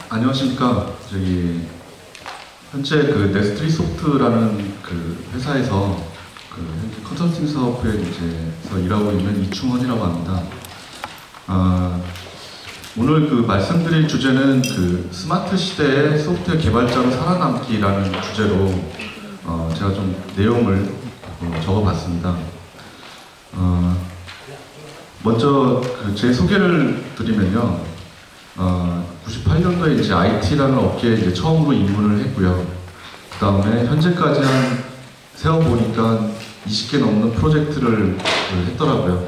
안녕하십니까. 현재 그 네스트리 소프트라는 그 회사에서 현재 컨설팅 사업에 이제 일하고 있는 이충원이라고 합니다. 오늘 그 말씀드릴 주제는 그 스마트 시대의 소프트웨어 개발자로 살아남기라는 주제로 제가 좀 내용을 적어봤습니다. 먼저 제 소개를 드리면요. 98년도에 이제 IT라는 업계에 이제 처음으로 입문을 했고요. 그 다음에 현재까지 세어보니까 20개 넘는 프로젝트를 했더라고요.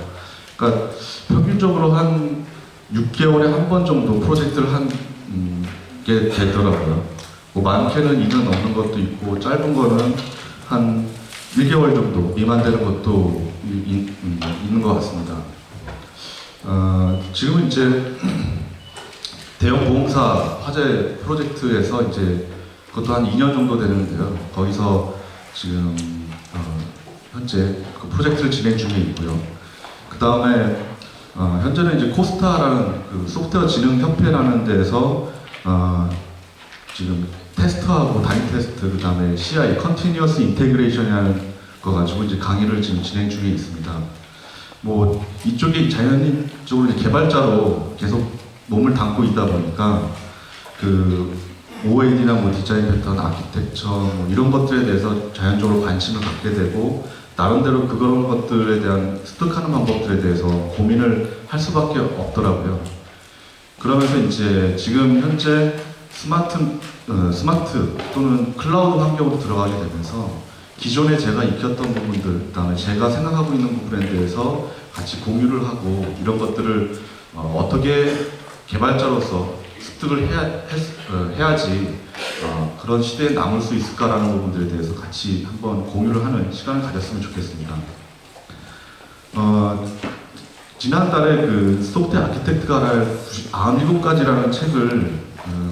그러니까 평균적으로 한 6개월에 한 번 정도 프로젝트를 한 게 되더라고요. 뭐 많게는 2년 넘는 것도 있고 짧은 거는 한 1개월 정도 미만 되는 것도 있는 것 같습니다. 지금은 이제 대형 보험사 화재 프로젝트에서 이제 그것도 한 2년 정도 되는데요. 거기서 지금 현재 그 프로젝트를 진행 중에 있고요. 그 다음에 현재는 이제 코스타라는 그 소프트웨어 진흥 협회라는 데에서 지금 테스트하고 다인 테스트, 그 다음에 CI (Continuous Integration이라는 거 가지고 이제 강의를 지금 진행 중에 있습니다. 뭐 이쪽이 자연적으로 이제 개발자로 계속 몸을 담고 있다 보니까 그 OAD나 뭐 디자인 패턴, 아키텍처 뭐 이런 것들에 대해서 자연적으로 관심을 갖게 되고 나름대로 그런 것들에 대한 습득하는 방법들에 대해서 고민을 할 수밖에 없더라고요. 그러면서 이제 지금 현재 스마트 또는 클라우드 환경으로 들어가게 되면서 기존에 제가 익혔던 부분들, 그다음에 제가 생각하고 있는 부분에 대해서 같이 공유를 하고 이런 것들을 어떻게 개발자로서 습득을 해야지 그런 시대에 남을 수 있을까라는 부분들에 대해서 같이 한번 공유를 하는 시간을 가졌으면 좋겠습니다. 지난달에 그 소프트웨어 아키텍트가 97가지라는 책을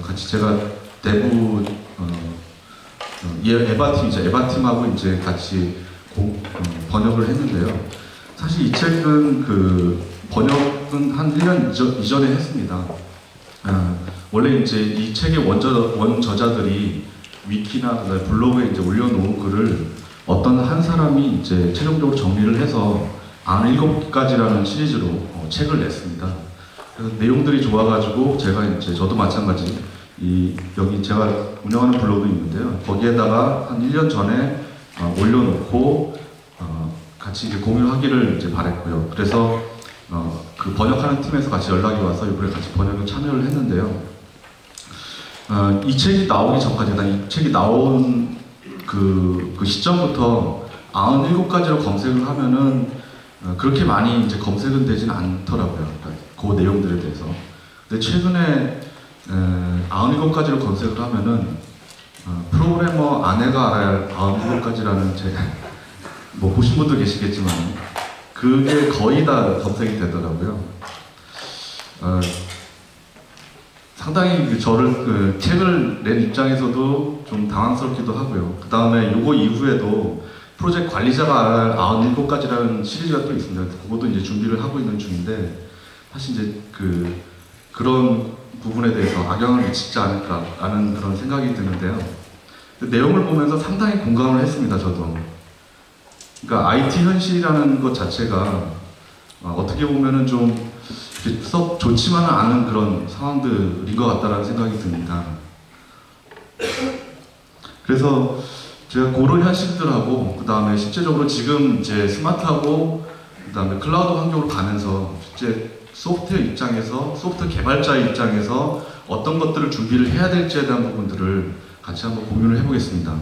같이 제가 내부 에바팀하고 이제 같이 번역을 했는데요. 사실 이 책은 번역은 한 1년 이전에 했습니다. 원래 이제 이 책의 원저자들이 위키나 블로그에 이제 올려놓은 글을 어떤 한 사람이 이제 최종적으로 정리를 해서 97가지라는 시리즈로 책을 냈습니다. 그래서 내용들이 좋아가지고 제가 이제 저도 마찬가지 여기 제가 운영하는 블로그 있는데요. 거기에다가 한 1년 전에 올려놓고 같이 이제 공유하기를 이제 바랬고요. 그래서 그 번역하는 팀에서 같이 연락이 와서 이번에 같이 번역에 참여를 했는데요. 이 책이 나오기 전까지, 이 책이 나온 그 시점부터 97가지로 검색을 하면은 그렇게 많이 이제 검색은 되진 않더라고요. 그 내용들에 대해서. 근데 최근에 97가지로 검색을 하면은 프로그래머 아내가 알아야 할 97가지라는 제가 뭐 보신 분도 계시겠지만 그게 거의 다 검색이 되더라고요. 상당히 저를 책을 낸 입장에서도 좀 당황스럽기도 하고요. 그 다음에 요거 이후에도 프로젝트 관리자가 알아야 할 97가지라는 시리즈가 또 있습니다. 그것도 이제 준비를 하고 있는 중인데 사실 이제 그런 부분에 대해서 악영향을 미치지 않을까라는 그런 생각이 드는데요. 내용을 보면서 상당히 공감을 했습니다, 저도. 그러니까 IT 현실이라는 것 자체가 어떻게 보면은 좀 썩 좋지만은 않은 그런 상황들인 것 같다라는 생각이 듭니다. 그래서 제가 그런 현실들하고 그 다음에 실제적으로 지금 이제 스마트하고 그 다음에 클라우드 환경으로 가면서 실제 소프트웨어 입장에서 소프트웨어 개발자의 입장에서 어떤 것들을 준비를 해야 될지에 대한 부분들을 같이 한번 공유를 해보겠습니다.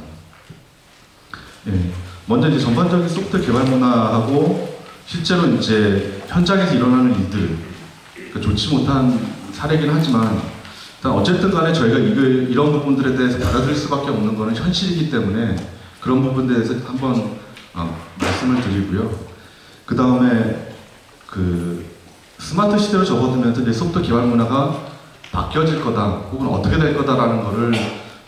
예. 먼저 이제 전반적인 소프트웨어 개발 문화하고 실제로 이제 현장에서 일어나는 일들, 그러니까 좋지 못한 사례긴 하지만 일단 어쨌든 간에 저희가 이런 부분들에 대해서 받아들일 수밖에 없는 것은 현실이기 때문에 그런 부분에 대해서 한번 말씀을 드리고요. 그 다음에 스마트 시대로 접어들면서 이제 소프트웨어 개발 문화가 바뀌어질 거다, 혹은 어떻게 될 거다라는 거를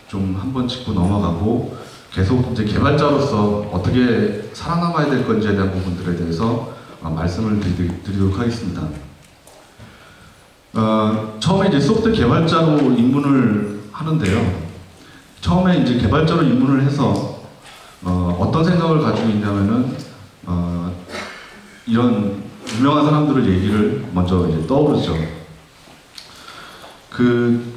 좀 한번 짚고 넘어가고 계속 이제 개발자로서 어떻게 살아남아야 될 건지에 대한 부분들에 대해서 말씀을 드리도록 하겠습니다. 처음에 이제 소프트웨어 개발자로 입문을 하는데요. 처음에 이제 개발자로 입문을 해서 어떤 생각을 가지고 있냐면은 이런 유명한 사람들의 얘기를 먼저 이제 떠오르죠. 그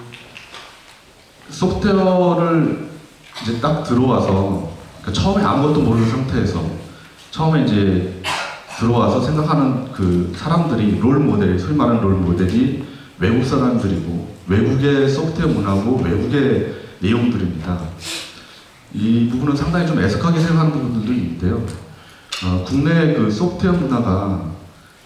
소프트웨어를 이제 딱 들어와서 그러니까 처음에 아무것도 모르는 상태에서 처음에 이제 들어와서 생각하는 그 사람들이 롤 모델, 소위 말하는 롤 모델이 외국 사람들이고 외국의 소프트웨어 문화고 외국의 내용들입니다. 이 부분은 상당히 좀 애석하게 생각하는 부분들도 있는데요. 국내 그 소프트웨어 문화가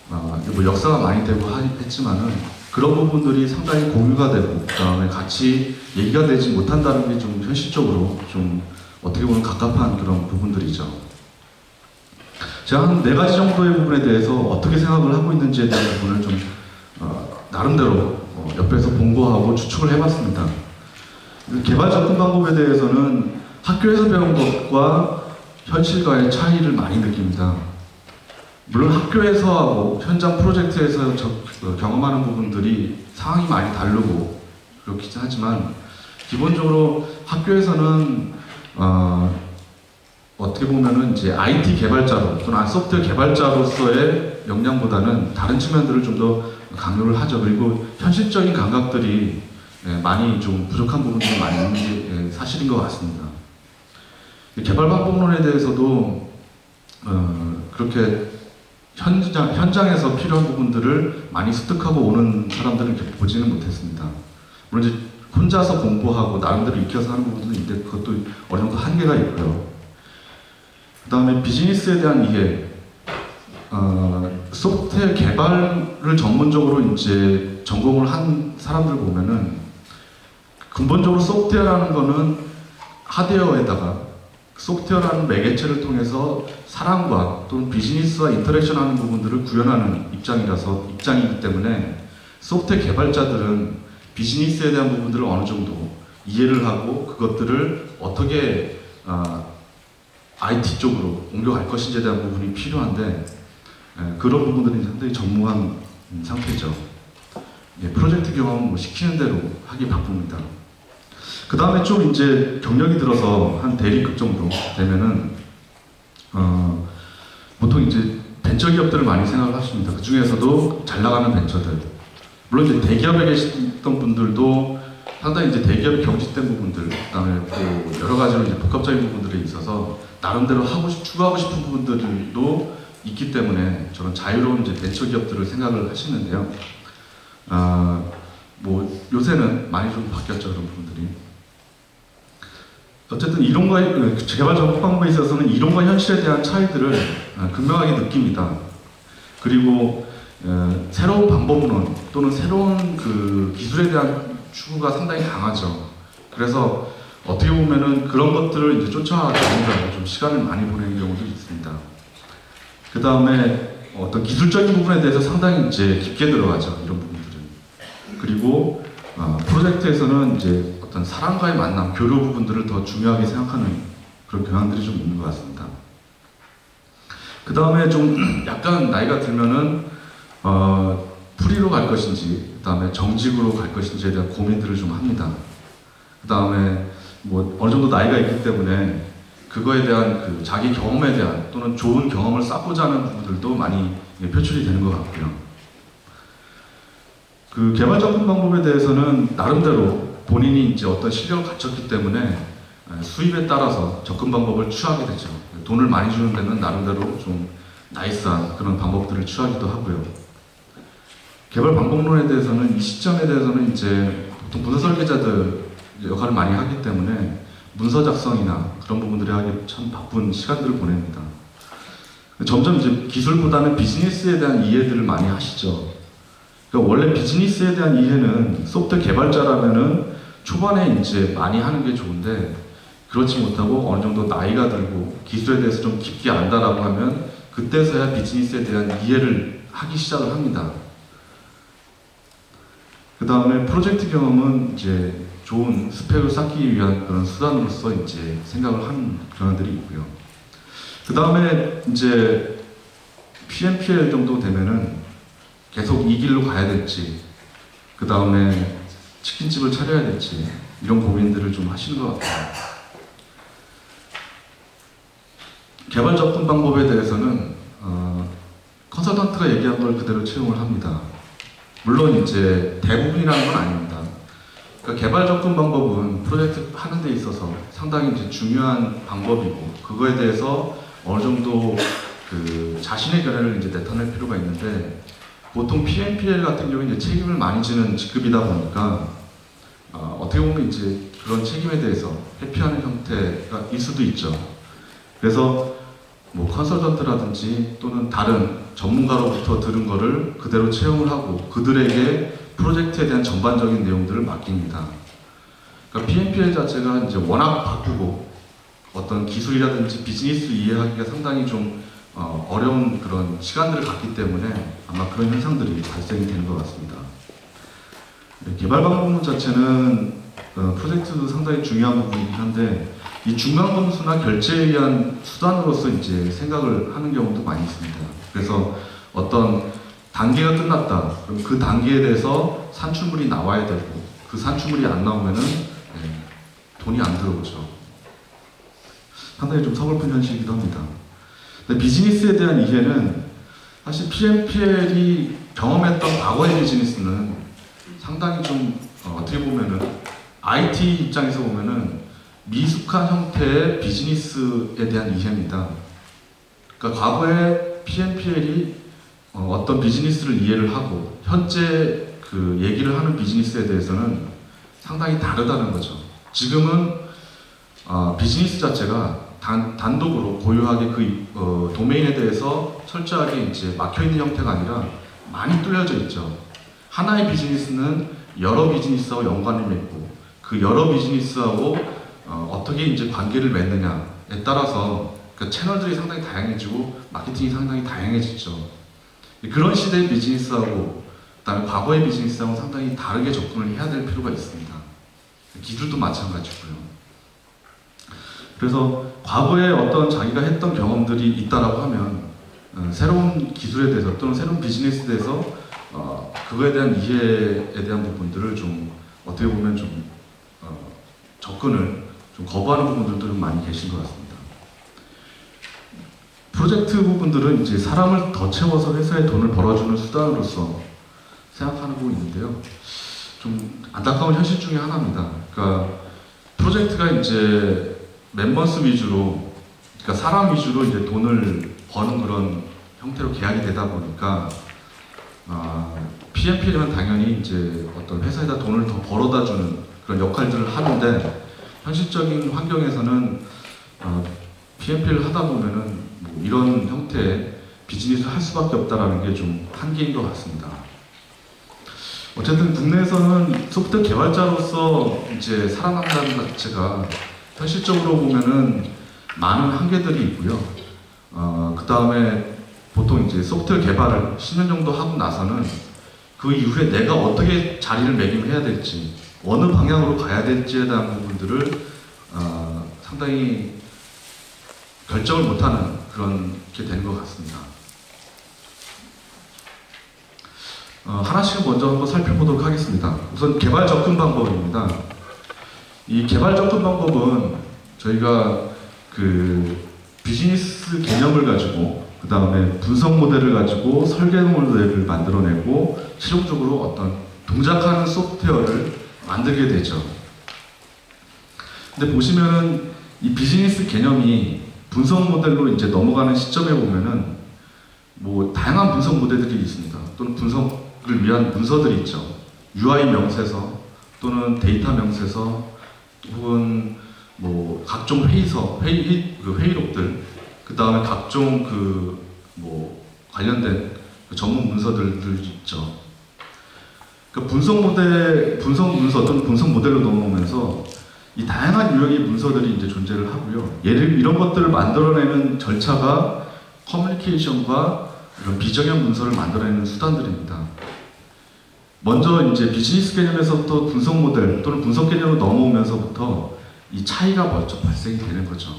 뭐 역사가 많이 되고 했지만은 그런 부분들이 상당히 공유가 되고 그다음에 같이 얘기가 되지 못한다는 게 좀 현실적으로 좀 어떻게 보면 갑갑한 그런 부분들이죠. 제가 한 4가지 정도의 부분에 대해서 어떻게 생각을 하고 있는지에 대한 부분을 좀 나름대로 옆에서 본고하고 추측을 해봤습니다. 개발 접근 방법에 대해서는 학교에서 배운 것과 현실과의 차이를 많이 느낍니다. 물론 학교에서 하고 현장 프로젝트에서 경험하는 부분들이 상황이 많이 다르고 그렇긴 하지만 기본적으로 학교에서는 어떻게 보면은 이제 IT 개발자로 또는 소프트웨어 개발자로서의 역량보다는 다른 측면들을 좀 더 강조를 하죠. 그리고 현실적인 감각들이 많이 좀 부족한 부분들이 많이 있는 게 사실인 것 같습니다. 개발 방법론에 대해서도 그렇게 현장에서 필요한 부분들을 많이 습득하고 오는 사람들을 이렇게 보지는 못했습니다. 물론 이제 혼자서 공부하고 나름대로 익혀서 하는 부분도 있는데 그것도 어느 정도 한계가 있고요. 그 다음에 비즈니스에 대한 이해, 소프트웨어 개발을 전문적으로 이제 전공을 한 사람들 보면은 근본적으로 소프트웨어라는 거는 하드웨어에다가 소프트웨어라는 매개체를 통해서 사람과 또는 비즈니스와 인터랙션하는 부분들을 구현하는 입장이기 때문에 소프트웨어 개발자들은 비즈니스에 대한 부분들을 어느 정도 이해를 하고 그것들을 어떻게 IT 쪽으로 옮겨갈 것인지에 대한 부분이 필요한데 그런 부분들이 상당히 전무한 상태죠. 프로젝트 경험은 뭐 시키는 대로 하기 바쁩니다. 그 다음에 좀 이제 경력이 들어서 한 대리급 정도 되면은 보통 이제 벤처 기업들을 많이 생각을 하십니다. 그 중에서도 잘 나가는 벤처들. 물론 이제 대기업에 계시던 분들도 상당히 이제 대기업이 경직된 부분들, 그다음에 또 여러 가지로 이제 복합적인 부분들이 있어서 나름대로 추구하고 싶은 부분들도 있기 때문에 저는 자유로운 이제 벤처 기업들을 생각을 하시는데요. 뭐 요새는 많이 좀 바뀌었죠, 그런 부분들이. 어쨌든 이론과 개발 접근 방법에 있어서는 이론과 현실에 대한 차이들을 극명하게 느낍니다. 그리고 새로운 방법론 또는 새로운 그 기술에 대한 추구가 상당히 강하죠. 그래서 어떻게 보면은 그런 것들을 이제 쫓아가면서 좀 시간을 많이 보내는 경우도 있습니다. 그 다음에 어떤 기술적인 부분에 대해서 상당히 이제 깊게 들어가죠, 이런 부분들은. 그리고 프로젝트에서는 이제 어떤 사람과의 만남, 교류 부분들을 더 중요하게 생각하는 그런 경향들이 좀 있는 것 같습니다. 그 다음에 좀 약간 나이가 들면은 프리로 갈 것인지, 그 다음에 정직으로 갈 것인지에 대한 고민들을 좀 합니다. 그 다음에 뭐 어느 정도 나이가 있기 때문에 그거에 대한 그 자기 경험에 대한 또는 좋은 경험을 쌓고자 하는 부분들도 많이 표출이 되는 것 같고요. 그 개발 접근 방법에 대해서는 나름대로 본인이 이제 어떤 실력을 갖췄기 때문에 수입에 따라서 접근 방법을 취하게 되죠. 돈을 많이 주는 데는 나름대로 좀 나이스한 그런 방법들을 취하기도 하고요. 개발 방법론에 대해서는 이 시점에 대해서는 이제 보통 문서 설계자들 역할을 많이 하기 때문에 문서 작성이나 그런 부분들이 하기 참 바쁜 시간들을 보냅니다. 점점 이제 기술보다는 비즈니스에 대한 이해들을 많이 하시죠. 그러니까 원래 비즈니스에 대한 이해는 소프트웨어 개발자라면은 초반에 이제 많이 하는 게 좋은데 그렇지 못하고 어느 정도 나이가 들고 기술에 대해서 좀 깊게 안다라고 하면 그때서야 비즈니스에 대한 이해를 하기 시작을 합니다. 그 다음에 프로젝트 경험은 이제 좋은 스펙을 쌓기 위한 그런 수단으로서 이제 생각을 하는 경향들이 있고요. 그 다음에 이제 PMPL 정도 되면은 계속 이 길로 가야 될지 그 다음에 치킨집을 차려야 될지 이런 고민들을 좀 하시는 것 같아요. 개발 접근 방법에 대해서는 컨설턴트가 얘기한 걸 그대로 채용을 합니다. 물론 이제 대부분이라는 건 아닙니다. 그러니까 개발 접근 방법은 프로젝트 하는 데 있어서 상당히 이제 중요한 방법이고, 그거에 대해서 어느 정도 그 자신의 견해를 이제 나타낼 필요가 있는데, 보통 PMPL 같은 경우에 이제 책임을 많이 지는 직급이다 보니까 어떻게 보면 이제 그런 책임에 대해서 회피하는 형태가 일 수도 있죠. 그래서 뭐 컨설턴트라든지 또는 다른 전문가로부터 들은 거를 그대로 채용을 하고 그들에게 프로젝트에 대한 전반적인 내용들을 맡깁니다. 그러니까 PMPL 자체가 이제 워낙 바쁘고 어떤 기술이라든지 비즈니스 이해하기가 상당히 좀 어려운 그런 시간들을 갖기 때문에 아마 그런 현상들이 발생이 되는 것 같습니다. 개발 방법론 자체는 프로젝트도 상당히 중요한 부분이긴 한데, 이 중간 검수나 결제에 의한 수단으로서 이제 생각을 하는 경우도 많이 있습니다. 그래서 어떤 단계가 끝났다. 그럼 그 단계에 대해서 산출물이 나와야 되고, 그 산출물이 안 나오면은 돈이 안 들어오죠. 상당히 좀 서글픈 현실이기도 합니다. 근데 비즈니스에 대한 이해는 사실 PMPL이 경험했던 과거의 비즈니스는 상당히 좀 어떻게 보면은 IT 입장에서 보면은 미숙한 형태의 비즈니스에 대한 이해입니다. 그러니까 과거에 PMPL이 어떤 비즈니스를 이해를 하고 현재 그 얘기를 하는 비즈니스에 대해서는 상당히 다르다는 거죠. 지금은 비즈니스 자체가 단독으로 고유하게 그 도메인에 대해서 철저하게 이제 막혀있는 형태가 아니라 많이 뚫려져 있죠. 하나의 비즈니스는 여러 비즈니스하고 연관을 맺고, 그 여러 비즈니스하고 어떻게 이제 관계를 맺느냐에 따라서 그 채널들이 상당히 다양해지고 마케팅이 상당히 다양해지죠. 그런 시대의 비즈니스하고 그다음에 과거의 비즈니스하고 상당히 다르게 접근을 해야 될 필요가 있습니다. 기술도 마찬가지고요. 그래서 과거에 어떤 자기가 했던 경험들이 있다라고 하면 새로운 기술에 대해서 또는 새로운 비즈니스에 대해서 그거에 대한 이해에 대한 부분들을 좀 어떻게 보면 좀 접근을 좀 거부하는 부분들도 좀 많이 계신 것 같습니다. 프로젝트 부분들은 이제 사람을 더 채워서 회사에 돈을 벌어주는 수단으로서 생각하고 있는데요. 좀 안타까운 현실 중에 하나입니다. 그러니까 프로젝트가 이제 멤버스 위주로, 그러니까 사람 위주로 이제 돈을 버는 그런 형태로 계약이 되다 보니까 PMPL은 당연히 이제 어떤 회사에다 돈을 더 벌어다 주는 그런 역할들을 하는데, 현실적인 환경에서는 PMP를 하다 보면은 뭐 이런 형태의 비즈니스를 할 수밖에 없다라는 게 좀 한계인 것 같습니다. 어쨌든 국내에서는 소프트웨어 개발자로서 이제 살아남는다는 것 자체가 현실적으로 보면은 많은 한계들이 있고요. 그 다음에 보통 이제 소프트웨어 개발을 10년 정도 하고 나서는 그 이후에 내가 어떻게 자리를 매김해야 될지, 어느 방향으로 가야 될지에 대한 부분들을 상당히 결정을 못하는 그런 게 되는 것 같습니다. 하나씩 먼저 한번 살펴보도록 하겠습니다. 우선 개발 접근 방법입니다. 이 개발 접근 방법은 저희가 그 비즈니스 개념을 가지고 그 다음에 분석 모델을 가지고 설계 모델을 만들어내고 실용적으로 어떤 동작하는 소프트웨어를 만들게 되죠. 근데 보시면은 이 비즈니스 개념이 분석 모델로 이제 넘어가는 시점에 보면은 뭐 다양한 분석 모델들이 있습니다. 또는 분석을 위한 문서들이 있죠. UI 명세서 또는 데이터 명세서 혹은 뭐 각종 회의서, 회의록들, 그 다음에 각종 그 뭐 관련된 그 전문 문서들도 있죠. 그 분석 문서 또는 분석 모델로 넘어오면서 이 다양한 유형의 문서들이 이제 존재를 하고요. 이런 것들을 만들어내는 절차가 커뮤니케이션과 이런 비정형 문서를 만들어내는 수단들입니다. 먼저 이제 비즈니스 개념에서부터 분석 모델 또는 분석 개념으로 넘어오면서부터 이 차이가 먼저 발생이 되는 거죠.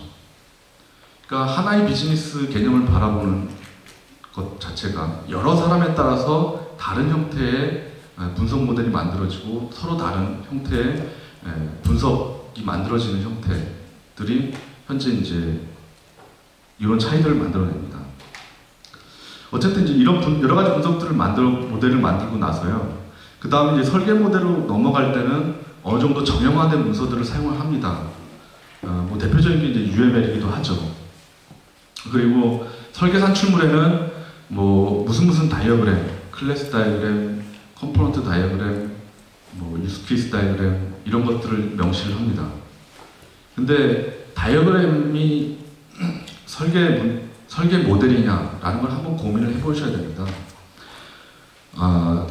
그러니까 하나의 비즈니스 개념을 바라보는 것 자체가 여러 사람에 따라서 다른 형태의 분석 모델이 만들어지고 서로 다른 형태의 분석이 만들어지는 형태들이 현재 이제 이런 차이들을 만들어냅니다. 어쨌든 이제 이런 여러 가지 분석들을 모델을 만들고 나서요. 그 다음에 이제 설계 모델로 넘어갈 때는 어느 정도 정형화된 문서들을 사용을 합니다. 뭐 대표적인 게 이제 UML이기도 하죠. 그리고 설계 산출물에는 뭐 무슨 다이어그램, 클래스 다이어그램, 컴포넌트 다이어그램, 뭐 유스케이스 다이어그램 이런 것들을 명시를 합니다. 근데 다이어그램이 설계 모델이냐라는 걸 한번 고민을 해보셔야 됩니다.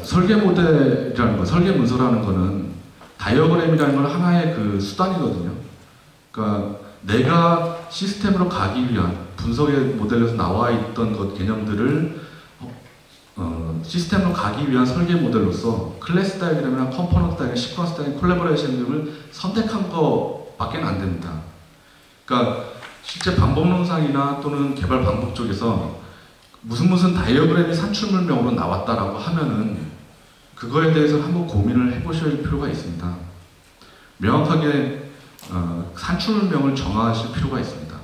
설계 모델이라는 거, 설계 문서라는 거는 다이어그램이라는 건 하나의 그 수단이거든요. 그러니까 내가 시스템으로 가기 위한 분석의 모델에서 나와 있던 것 개념들을 시스템으로 가기 위한 설계 모델로서 클래스 다이어그램이나 컴포넌트 다이어그램, 시퀀스 다이어그램, 콜라보레이션 등을 선택한 것밖에 안 됩니다. 그러니까 실제 방법론상이나 또는 개발 방법 쪽에서 무슨 다이어그램이 산출물명으로 나왔다라고 하면은 그거에 대해서 한번 고민을 해보실 필요가 있습니다. 명확하게 산출물명을 정하실 필요가 있습니다.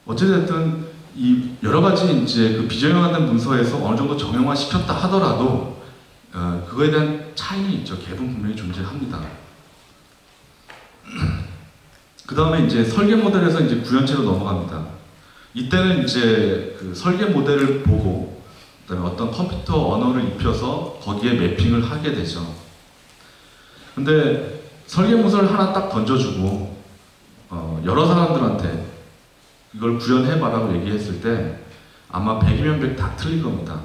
어찌됐든 이 여러 가지 이제 그 비정형화된 문서에서 어느 정도 정형화 시켰다 하더라도 그거에 대한 차이는 있죠. 갭은 분명히 존재합니다. 그 다음에 이제 설계 모델에서 이제 구현체로 넘어갑니다. 이때는 이제 그 설계 모델을 보고 그다음에 어떤 컴퓨터 언어를 입혀서 거기에 매핑을 하게 되죠. 근데 설계 문서를 하나 딱 던져주고 여러 사람들한테 이걸 구현해봐라고 얘기했을 때 아마 100이면 100 다 틀릴 겁니다.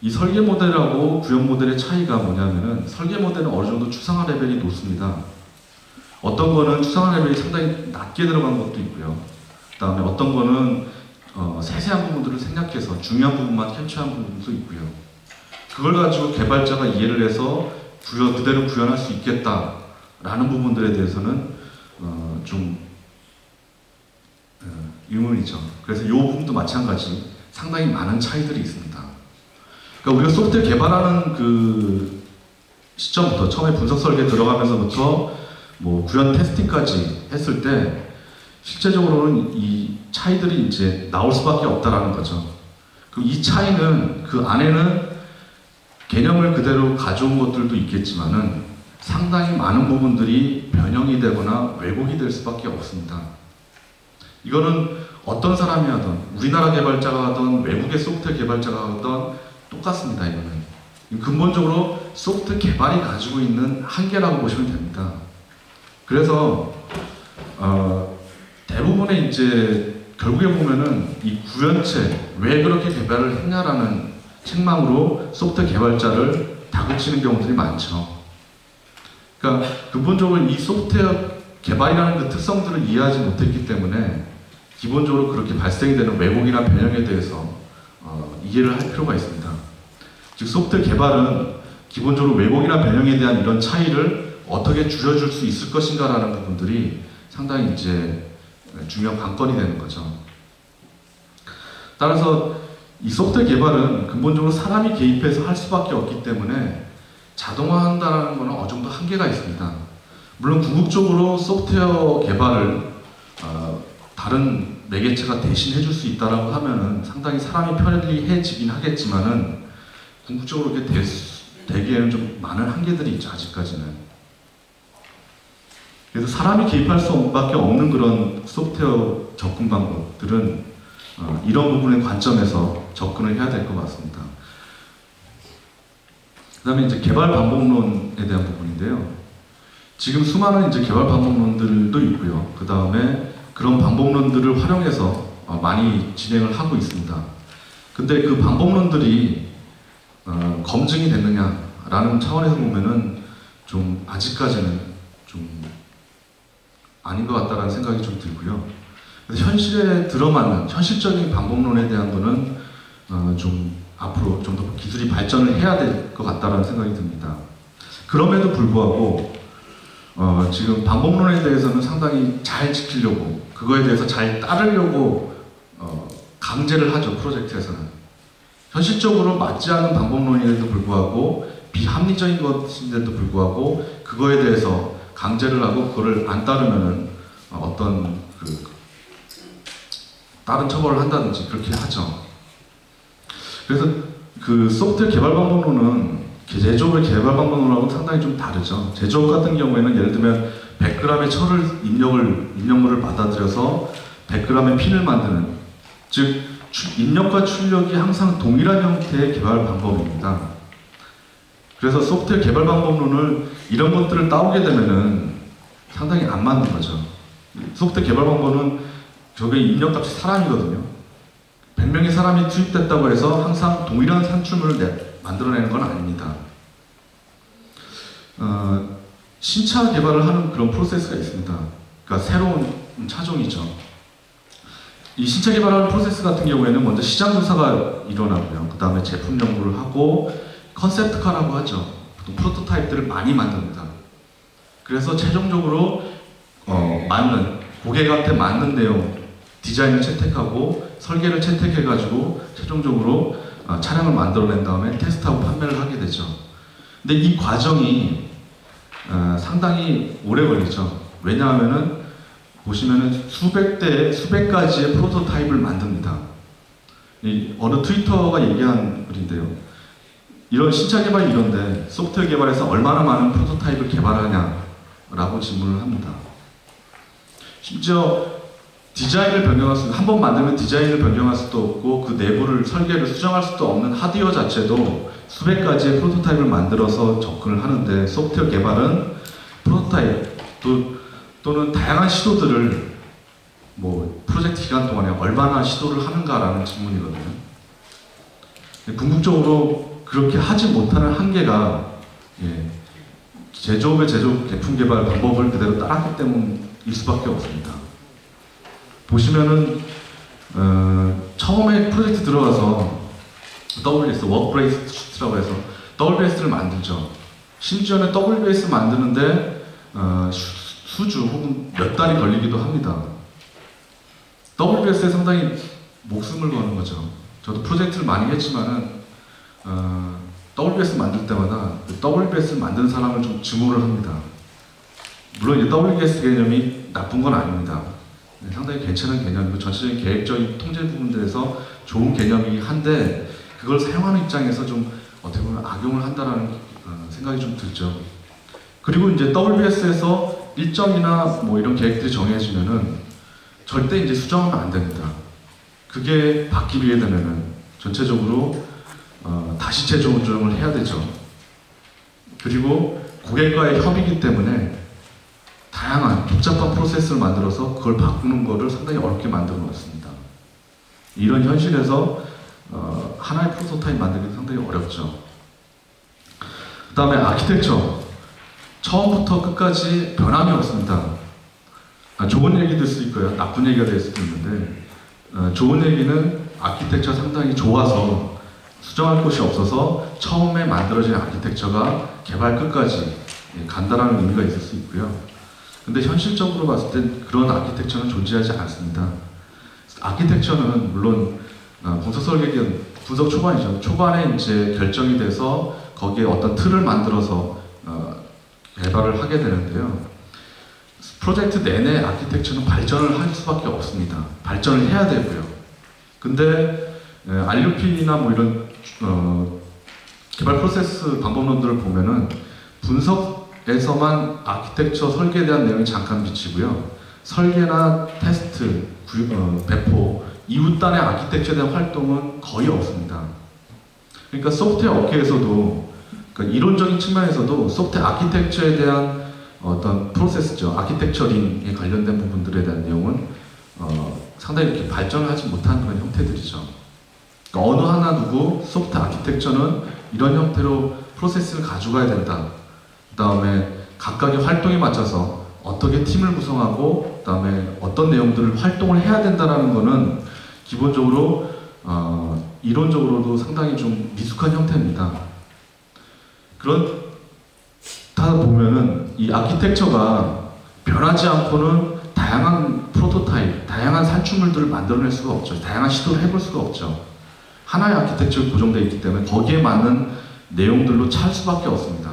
이 설계 모델하고 구현 모델의 차이가 뭐냐면은 설계 모델은 어느 정도 추상화 레벨이 높습니다. 어떤 거는 추상화 레벨이 상당히 낮게 들어간 것도 있고요. 그 다음에 어떤 거는 세세한 부분들을 생략해서 중요한 부분만 캡처한 부분도 있고요. 그걸 가지고 개발자가 이해를 해서 그대로 구현할 수 있겠다라는 부분들에 대해서는 좀 의문이죠. 그래서 이 부분도 마찬가지 상당히 많은 차이들이 있습니다. 그러니까 우리가 소프트웨어 개발하는 그 시점부터 처음에 분석 설계 들어가면서부터 뭐 구현 테스팅까지 했을 때 실제적으로는 이 차이들이 이제 나올 수밖에 없다라는 거죠. 그럼 이 차이는 그 안에는 개념을 그대로 가져온 것들도 있겠지만은 상당히 많은 부분들이 변형이 되거나 왜곡이 될 수밖에 없습니다. 이거는 어떤 사람이 하든 우리나라 개발자가 하든 외국의 소프트웨어 개발자가 하든 똑같습니다. 이거는 근본적으로 소프트웨어 개발이 가지고 있는 한계라고 보시면 됩니다. 그래서 대부분의 이제 결국에 보면은 이 구현체 왜 그렇게 개발을 했냐라는 책망으로 소프트웨어 개발자를 다그치는 경우들이 많죠. 그러니까 근본적으로 이 소프트웨어 개발이라는 그 특성들을 이해하지 못했기 때문에 기본적으로 그렇게 발생이 되는 왜곡이나 변형에 대해서 이해를 할 필요가 있습니다. 즉 소프트웨어 개발은 기본적으로 왜곡이나 변형에 대한 이런 차이를 어떻게 줄여줄 수 있을 것인가라는 부분들이 상당히 이제 중요한 관건이 되는 거죠. 따라서 이 소프트웨어 개발은 근본적으로 사람이 개입해서 할 수밖에 없기 때문에 자동화한다는 것은 어느 정도 한계가 있습니다. 물론 궁극적으로 소프트웨어 개발을 다른 매개체가 대신 해줄 수 있다라고 하면은 상당히 사람이 편리해지긴 하겠지만은 궁극적으로 이렇게 되기에는 좀 많은 한계들이 있죠. 아직까지는. 그래서 사람이 개입할 수밖에 없는 그런 소프트웨어 접근 방법들은 이런 부분의 관점에서 접근을 해야 될 것 같습니다. 그 다음에 이제 개발 방법론에 대한 부분인데요. 지금 수많은 이제 개발 방법론들도 있고요. 그 다음에 그런 방법론들을 활용해서 많이 진행을 하고 있습니다. 근데 그 방법론들이 검증이 됐느냐라는 차원에서 보면은 좀 아직까지는 좀 아닌 것 같다라는 생각이 좀 들고요. 그래서 현실에 들어맞는 현실적인 방법론에 대한 거는 좀 앞으로 좀 더 기술이 발전을 해야 될 것 같다라는 생각이 듭니다. 그럼에도 불구하고 지금 방법론에 대해서는 상당히 잘 지키려고 그거에 대해서 잘 따르려고 강제를 하죠. 프로젝트에서는. 현실적으로 맞지 않는 방법론인데도 불구하고 비합리적인 것인데도 불구하고 그거에 대해서 강제를 하고 그거를 안 따르면은 어떤 다른 처벌을 한다든지 그렇게 하죠. 그래서 그 소프트웨어 개발 방법론은 제조업의 개발 방법론하고 상당히 좀 다르죠. 제조업 같은 경우에는 예를 들면 100g의 철을 입력물을 받아들여서 100g의 핀을 만드는, 즉 입력과 출력이 항상 동일한 형태의 개발 방법입니다. 그래서 소프트웨어 개발 방법론을 이런 것들을 따오게 되면은 상당히 안 맞는 거죠. 소프트웨어 개발 방법은 저게 입력값이 사람이거든요. 100명의 사람이 투입됐다고 해서 항상 동일한 산출물을 만들어내는 건 아닙니다. 신차 개발을 하는 그런 프로세스가 있습니다. 그러니까 새로운 차종이죠. 이 신차 개발하는 프로세스 같은 경우에는 먼저 시장 조사가 일어나고요. 그 다음에 제품 연구를 하고 컨셉트카라고 하죠. 보통 프로토타입들을 많이 만듭니다. 그래서 최종적으로 고객한테 맞는 내용, 디자인을 채택하고 설계를 채택해가지고 최종적으로 차량을 만들어낸 다음에 테스트하고 판매를 하게 되죠. 근데 이 과정이 상당히 오래 걸리죠. 왜냐하면은 보시면은 수백 가지의 프로토타입을 만듭니다. 어느 트위터가 얘기한 글인데요. 이런 신차 개발이 이런데 소프트웨어 개발에서 얼마나 많은 프로토타입을 개발하냐라고 질문을 합니다. 심지어 디자인을 변경할 수, 한 번 만들면 디자인을 변경할 수도 없고 그 내부를 설계를 수정할 수도 없는 하드웨어 자체도 수백 가지의 프로토타입을 만들어서 접근을 하는데, 소프트웨어 개발은 프로토타입 또는 다양한 시도들을 프로젝트 기간 동안에 얼마나 시도를 하는가라는 질문이거든요. 궁극적으로 그렇게 하지 못하는 한계가 제조업의 제품 개발 방법을 그대로 따랐기 때문일 수밖에 없습니다. 보시면은 처음에 프로젝트 들어가서 WBS, 워크베이스라고 해서 WBS를 만들죠. 심지어는 WBS 만드는데 수주 혹은 몇 달이 걸리기도 합니다. WBS에 상당히 목숨을 거는 거죠. 저도 프로젝트를 많이 했지만은 WBS 만들 때마다 그 WBS를 만든 사람을 좀 증오를 합니다. 물론 이제 WBS 개념이 나쁜 건 아닙니다. 상당히 괜찮은 개념이고 전체적인 계획적인 통제 부분들에서 좋은 개념이긴 한데 그걸 사용하는 입장에서 좀 어떻게 보면 악용을 한다는 생각이 좀 들죠. 그리고 이제 WBS에서 일정이나 이런 계획들이 정해지면은 절대 이제 수정하면 안 됩니다. 그게 바뀌게 되면은 전체적으로 다시 재조정을 해야 되죠. 그리고 고객과의 협의이기 때문에 다양한 복잡한 프로세스를 만들어서 그걸 바꾸는 거를 상당히 어렵게 만들어 놓습니다. 이런 현실에서 하나의 프로토타입 만들기 상당히 어렵죠. 그 다음에 아키텍처. 처음부터 끝까지 변함이 없습니다. 좋은 얘기 될 수 있고요. 나쁜 얘기가 될 수도 있는데 좋은 얘기는 아키텍처 상당히 좋아서 수정할 곳이 없어서 처음에 만들어진 아키텍처가 개발 끝까지 간다라는 의미가 있을 수 있고요. 근데 현실적으로 봤을 땐 그런 아키텍처는 존재하지 않습니다. 아키텍처는 물론 분석 설계기는 분석 초반이죠. 초반에 이제 결정이 돼서 거기에 어떤 틀을 만들어서 개발을 하게 되는데요. 프로젝트 내내 아키텍처는 발전을 할 수밖에 없습니다. 발전을 해야 되고요. 근데 RUP나 이런 개발 프로세스 방법론들을 보면은 분석에서만 아키텍처 설계에 대한 내용이 잠깐 비치고요. 설계나 테스트, 배포, 이웃단의 아키텍처에 대한 활동은 거의 없습니다. 그러니까 소프트웨어 업계에서도 그러니까 이론적인 측면에서도 소프트웨어 아키텍처에 대한 어떤 프로세스죠. 아키텍처링에 관련된 부분들에 대한 내용은 상당히 이렇게 발전을 하지 못한 그런 형태들이죠. 그러니까 어느 하나 두고 소프트웨어 아키텍처는 이런 형태로 프로세스를 가져가야 된다. 그 다음에 각각의 활동에 맞춰서 어떻게 팀을 구성하고 그 다음에 어떤 내용들을 활동을 해야 된다는 거는 기본적으로 이론적으로도 상당히 좀 미숙한 형태입니다. 그렇다 보면은 이 아키텍처가 변하지 않고는 다양한 프로토타입, 다양한 산출물들을 만들어낼 수가 없죠. 다양한 시도를 해볼 수가 없죠. 하나의 아키텍처로 고정되어 있기 때문에 거기에 맞는 내용들로 찰 수밖에 없습니다.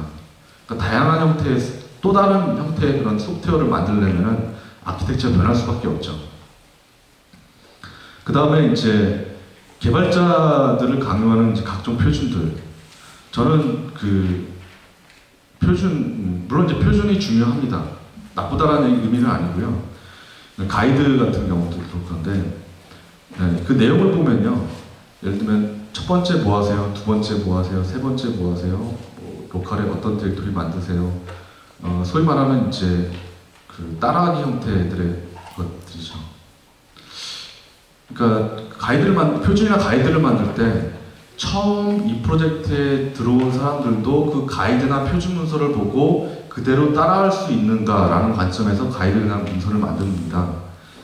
그러니까 다양한 형태의 또 다른 형태의 그런 소프트웨어를 만들려면은 아키텍처가 변할 수밖에 없죠. 그 다음에 이제 개발자들을 강요하는 이제 각종 표준들. 저는 그 표준, 물론 이제 표준이 중요합니다. 나쁘다라는 의미는 아니고요. 가이드 같은 경우도 그렇던데, 네, 그 내용을 보면요. 예를 들면 첫 번째 뭐 하세요, 두 번째 뭐 하세요, 세 번째 뭐 하세요, 뭐 로컬에 어떤 디렉토리 만드세요. 소위 말하는 이제 그 따라하기 형태들의 것들이죠. 그러니까 표준이나 가이드를 만들 때 처음 이 프로젝트에 들어온 사람들도 그 가이드나 표준 문서를 보고 그대로 따라할 수 있는가라는 관점에서 가이드나 문서를 만듭니다.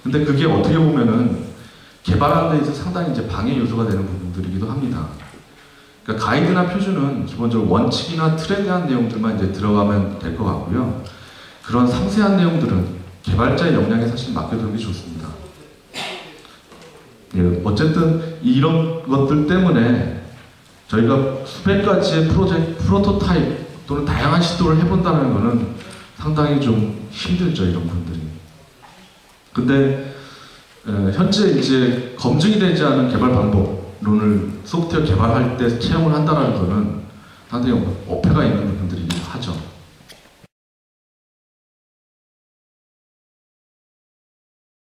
근데 그게 어떻게 보면은 개발하는 데 있어서 상당히 이제 방해 요소가 되는 부분들이기도 합니다. 그러니까 가이드나 표준은 기본적으로 원칙이나 틀에 대한 내용들만 이제 들어가면 될 것 같고요. 그런 상세한 내용들은 개발자의 역량에 사실 맡겨두는 게 좋습니다. 예, 어쨌든 이런 것들 때문에 저희가 수백 가지의 프로토타입 또는 다양한 시도를 해본다는 것은 상당히 좀 힘들죠, 이런 분들이. 근데 현재 이제 검증이 되지 않은 개발 방법론을 소프트웨어 개발할 때 채용을 한다는 것은 상당히 어폐가 있는 부분들이